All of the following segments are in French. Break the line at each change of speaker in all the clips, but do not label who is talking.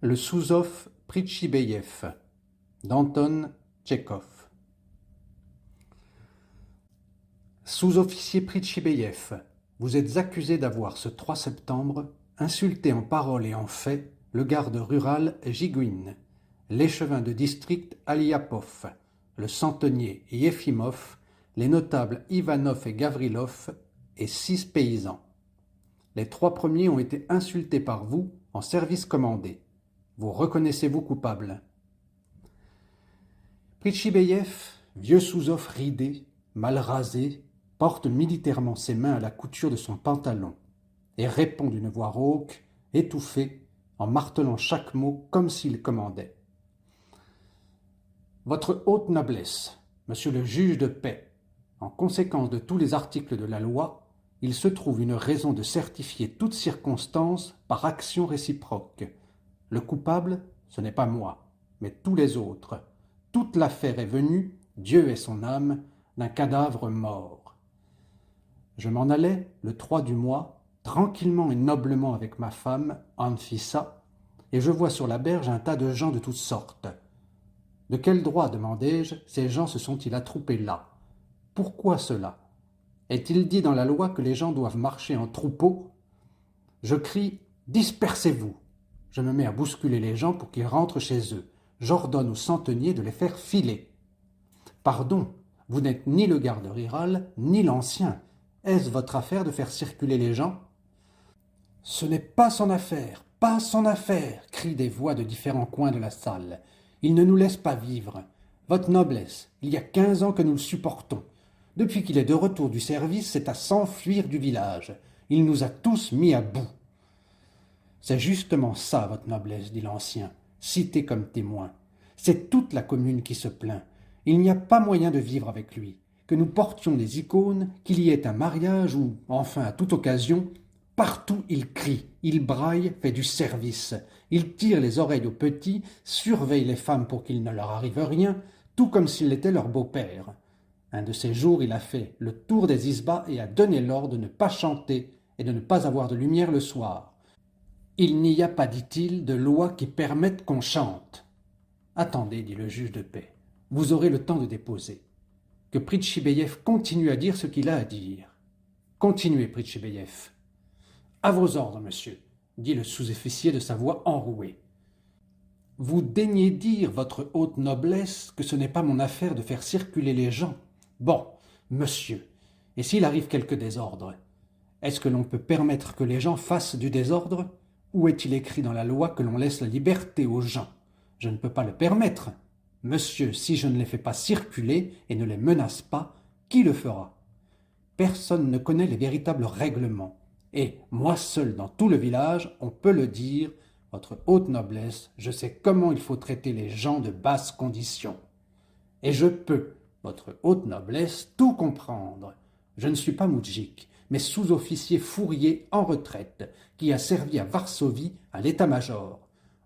Le Souzov Pritchibeyev d'Anton Tchekhov. Sous-officier Pritchibeyev, vous êtes accusé d'avoir, ce 3 septembre, insulté en paroles et en faits le garde rural Jiguine, l'échevin de district Aliapov, le centenier Yefimov, les notables Ivanov et Gavrilov et 6 paysans. Les 3 premiers ont été insultés par vous en service commandé. Vous reconnaissez-vous coupable? Pritchibeyev, vieux Souzov ridé, mal rasé, porte militairement ses mains à la couture de son pantalon et répond d'une voix rauque, étouffée, en martelant chaque mot comme s'il commandait. Votre haute noblesse, monsieur le juge de paix, en conséquence de tous les articles de la loi, il se trouve une raison de certifier toute circonstance par action réciproque. Le coupable, ce n'est pas moi, mais tous les autres. Toute l'affaire est venue, Dieu et son âme, d'un cadavre mort. Je m'en allais, le 3 du mois, tranquillement et noblement avec ma femme, Anfissa, et je vois sur la berge un tas de gens de toutes sortes. De quel droit, demandai-je, ces gens se sont-ils attroupés là? Pourquoi cela? Est-il dit dans la loi que les gens doivent marcher en troupeau? Je crie « Dispersez-vous !» Je me mets à bousculer les gens pour qu'ils rentrent chez eux. J'ordonne aux centeniers de les faire filer. Pardon, vous n'êtes ni le garde rural, ni l'ancien. Est-ce votre affaire de faire circuler les gens? Ce n'est pas son affaire, pas son affaire, crient des voix de différents coins de la salle. Il ne nous laisse pas vivre. Votre noblesse, il y a 15 ans que nous le supportons. Depuis qu'il est de retour du service, c'est à s'enfuir du village. Il nous a tous mis à bout. C'est justement ça, votre noblesse, dit l'ancien, cité comme témoin. C'est toute la commune qui se plaint. Il n'y a pas moyen de vivre avec lui. Que nous portions des icônes, qu'il y ait un mariage ou, enfin, à toute occasion, partout il crie, il braille, fait du service. Il tire les oreilles aux petits, surveille les femmes pour qu'il ne leur arrive rien, tout comme s'il était leur beau-père. Un de ces jours, il a fait le tour des isbas et a donné l'ordre de ne pas chanter et de ne pas avoir de lumière le soir. Il n'y a pas, dit-il, de loi qui permette qu'on chante. Attendez, dit le juge de paix, vous aurez le temps de déposer. Que Pritchibeyev continue à dire ce qu'il a à dire. Continuez, Pritchibeyev. À vos ordres, monsieur, dit le sous-officier de sa voix enrouée. Vous daignez dire, votre haute noblesse, que ce n'est pas mon affaire de faire circuler les gens. Bon, monsieur, et s'il arrive quelque désordre, est-ce que l'on peut permettre que les gens fassent du désordre? Où est-il écrit dans la loi que l'on laisse la liberté aux gens? Je ne peux pas le permettre. Monsieur, si je ne les fais pas circuler et ne les menace pas, qui le fera? Personne ne connaît les véritables règlements. Et moi seul dans tout le village, on peut le dire, votre haute noblesse, je sais comment il faut traiter les gens de basse condition. Et je peux, votre haute noblesse, tout comprendre. Je ne suis pas moudjik, mais sous-officier fourrier en retraite, qui a servi à Varsovie à l'état-major.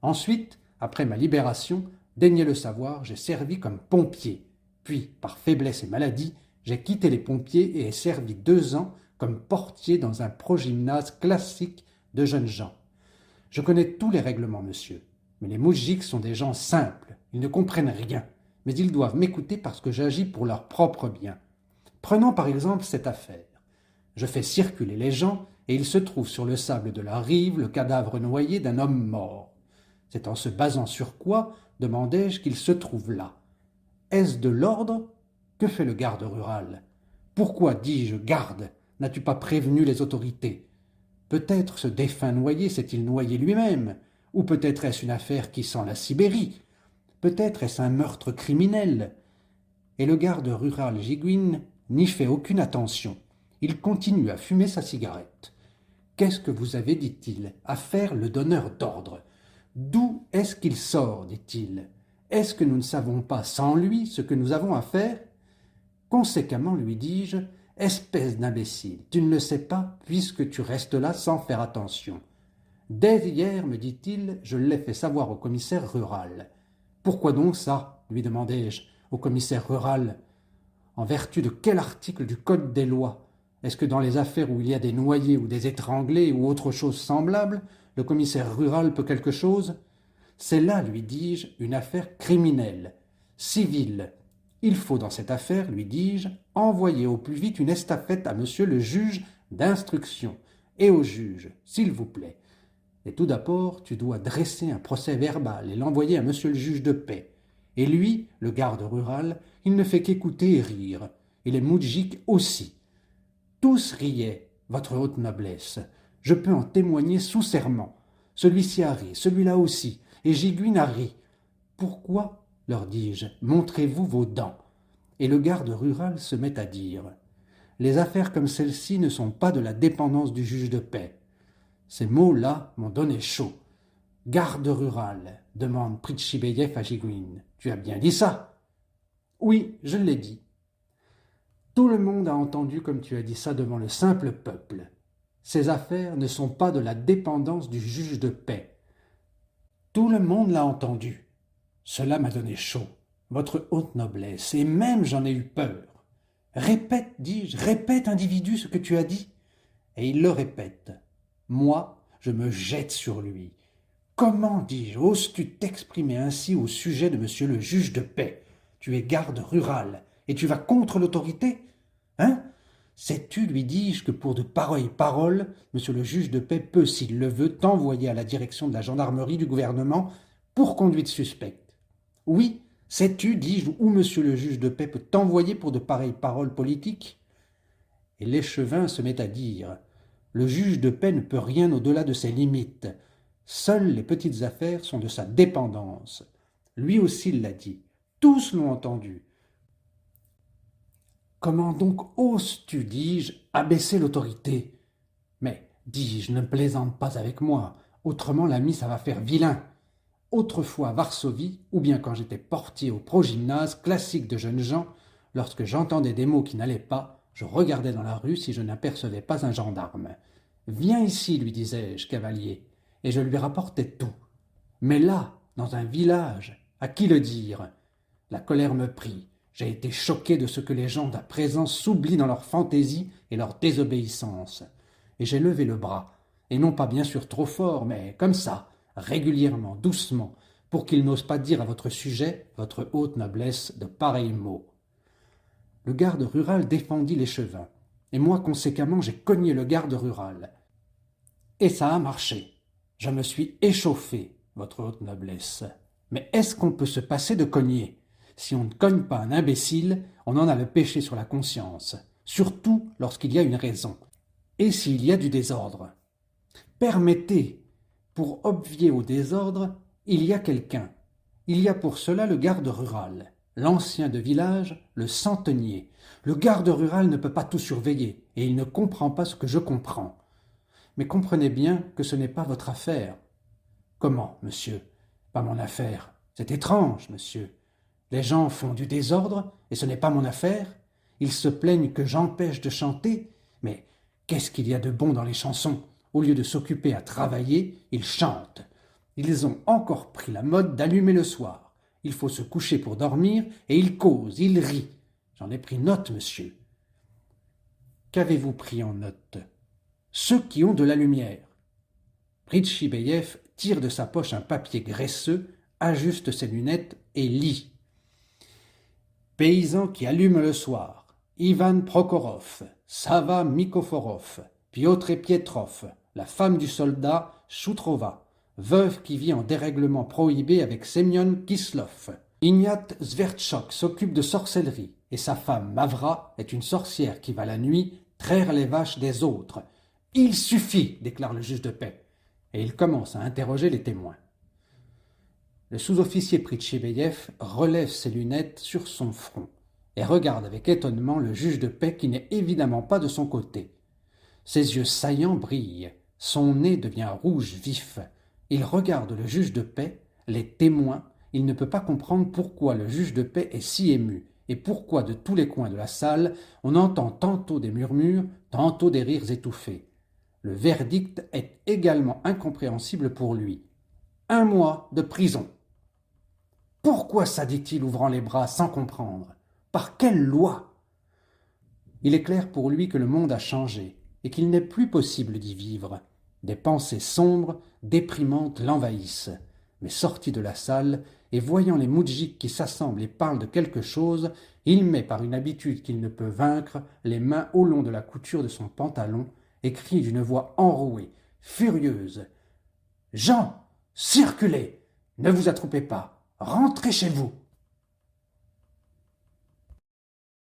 Ensuite, après ma libération, daignez le savoir, j'ai servi comme pompier. Puis, par faiblesse et maladie, j'ai quitté les pompiers et ai servi 2 ans comme portier dans un progymnase classique de jeunes gens. Je connais tous les règlements, monsieur, mais les moudjiks sont des gens simples, ils ne comprennent rien, mais ils doivent m'écouter parce que j'agis pour leur propre bien. Prenons par exemple cette affaire. Je fais circuler les gens et il se trouve sur le sable de la rive le cadavre noyé d'un homme mort. C'est en se basant sur quoi, demandai-je, qu'il se trouve là. Est-ce de l'ordre? Que fait le garde rural? Pourquoi, dis-je, garde? N'as-tu pas prévenu les autorités? Peut-être ce défunt noyé s'est-il noyé lui-même, ou peut-être est-ce une affaire qui sent la Sibérie, peut-être est-ce un meurtre criminel. Et le garde rural Jiguine n'y fait aucune attention. Il continue à fumer sa cigarette. Qu'est-ce que vous avez, dit-il, à faire le donneur d'ordre? D'où est-ce qu'il sort, dit-il? Est-ce que nous ne savons pas sans lui ce que nous avons à faire? Conséquemment, lui dis-je, espèce d'imbécile, tu ne le sais pas puisque tu restes là sans faire attention. Dès hier, me dit-il, je l'ai fait savoir au commissaire rural. Pourquoi donc ça? Lui demandai-je, au commissaire rural. En vertu de quel article du Code des lois? Est-ce que dans les affaires où il y a des noyés ou des étranglés ou autre chose semblable, le commissaire rural peut quelque chose? C'est là, lui dis-je, une affaire criminelle, civile. Il faut dans cette affaire, lui dis-je, envoyer au plus vite une estafette à monsieur le juge d'instruction et au juge, s'il vous plaît. Et tout d'abord, tu dois dresser un procès-verbal et l'envoyer à monsieur le juge de paix. Et lui, le garde rural, il ne fait qu'écouter et rire. Et les moudjiks aussi. Tous riaient, votre haute noblesse. Je peux en témoigner sous serment. Celui-ci a ri, celui-là aussi, et Jiguine a ri. Pourquoi, leur dis-je, montrez-vous vos dents? Et le garde rural se met à dire « Les affaires comme celle-ci ne sont pas de la dépendance du juge de paix. » Ces mots-là m'ont donné chaud. « Garde rural, demande Pritchibeyev à Jiguine. Tu as bien dit ça? » Oui, je l'ai dit. Tout le monde a entendu comme tu as dit ça devant le simple peuple. Ces affaires ne sont pas de la dépendance du juge de paix. Tout le monde l'a entendu. Cela m'a donné chaud, votre haute noblesse, et même j'en ai eu peur. Répète, dis-je, répète, individu, ce que tu as dit. Et il le répète. Moi, je me jette sur lui. Comment, dis-je, oses-tu t'exprimer ainsi au sujet de monsieur le juge de paix? Tu es garde rural, et tu vas contre l'autorité? Hein? Sais-tu, lui dis-je, que pour de pareilles paroles, monsieur le juge de paix peut, s'il le veut, t'envoyer à la direction de la gendarmerie du gouvernement pour conduite suspecte? Oui, sais-tu, dis-je, où monsieur le juge de paix peut t'envoyer pour de pareilles paroles politiques? Et l'échevin se met à dire « Le juge de paix ne peut rien au-delà de ses limites. Seules les petites affaires sont de sa dépendance. » Lui aussi l'a dit. Tous l'ont entendu. Comment donc oses-tu, dis-je, abaisser l'autorité? Mais, dis-je, ne plaisante pas avec moi, autrement l'ami ça va faire vilain. Autrefois à Varsovie, ou bien quand j'étais portier au progymnase classique de jeunes gens, lorsque j'entendais des mots qui n'allaient pas, je regardais dans la rue si je n'apercevais pas un gendarme. « Viens ici, lui disais-je, cavalier, et je lui rapportais tout. Mais là, dans un village, à qui le dire? La colère me prit. J'ai été choqué de ce que les gens d'à présent s'oublient dans leur fantaisie et leur désobéissance. Et j'ai levé le bras, et non pas bien sûr trop fort, mais comme ça, régulièrement, doucement, pour qu'ils n'osent pas dire à votre sujet, votre haute noblesse, de pareils mots. Le garde rural défendit l'échevin, et moi conséquemment j'ai cogné le garde rural. Et ça a marché. Je me suis échauffé, votre haute noblesse. Mais est-ce qu'on peut se passer de cogner? Si on ne cogne pas un imbécile, on en a le péché sur la conscience, surtout lorsqu'il y a une raison, et s'il y a du désordre. Permettez, pour obvier au désordre, il y a quelqu'un. Il y a pour cela le garde rural, l'ancien de village, le centenier. Le garde rural ne peut pas tout surveiller, et il ne comprend pas ce que je comprends. Mais comprenez bien que ce n'est pas votre affaire. Comment, monsieur? Pas mon affaire. C'est étrange, monsieur. Les gens font du désordre, et ce n'est pas mon affaire. Ils se plaignent que j'empêche de chanter, mais qu'est-ce qu'il y a de bon dans les chansons? Au lieu de s'occuper à travailler, ils chantent. Ils ont encore pris la mode d'allumer le soir. Il faut se coucher pour dormir, et ils causent, ils rient. J'en ai pris note, monsieur. Qu'avez-vous pris en note? Ceux qui ont de la lumière. Pritchibeyev tire de sa poche un papier graisseux, ajuste ses lunettes et lit. Paysans qui allument le soir, Ivan Prokhorov, Sava Mikoforov, Piotr Pietrov, la femme du soldat, Choutrova, veuve qui vit en dérèglement prohibé avec Semyon Kislov. Ignat Zvertchok s'occupe de sorcellerie, et sa femme Mavra est une sorcière qui va la nuit traire les vaches des autres. « Il suffit !» déclare le juge de paix, et il commence à interroger les témoins. Le sous-officier Pritchibeyev relève ses lunettes sur son front et regarde avec étonnement le juge de paix qui n'est évidemment pas de son côté. Ses yeux saillants brillent, son nez devient rouge vif. Il regarde le juge de paix, les témoins. Il ne peut pas comprendre pourquoi le juge de paix est si ému et pourquoi de tous les coins de la salle on entend tantôt des murmures, tantôt des rires étouffés. Le verdict est également incompréhensible pour lui. 1 mois de prison. Pourquoi ça, dit-il, ouvrant les bras sans comprendre? Par quelle loi? Il est clair pour lui que le monde a changé et qu'il n'est plus possible d'y vivre. Des pensées sombres, déprimantes l'envahissent. Mais sorti de la salle, et voyant les moudjiks qui s'assemblent et parlent de quelque chose, il met par une habitude qu'il ne peut vaincre les mains au long de la couture de son pantalon et crie d'une voix enrouée, furieuse. « Gens, circulez! Ne vous attroupez pas! Rentrez chez vous !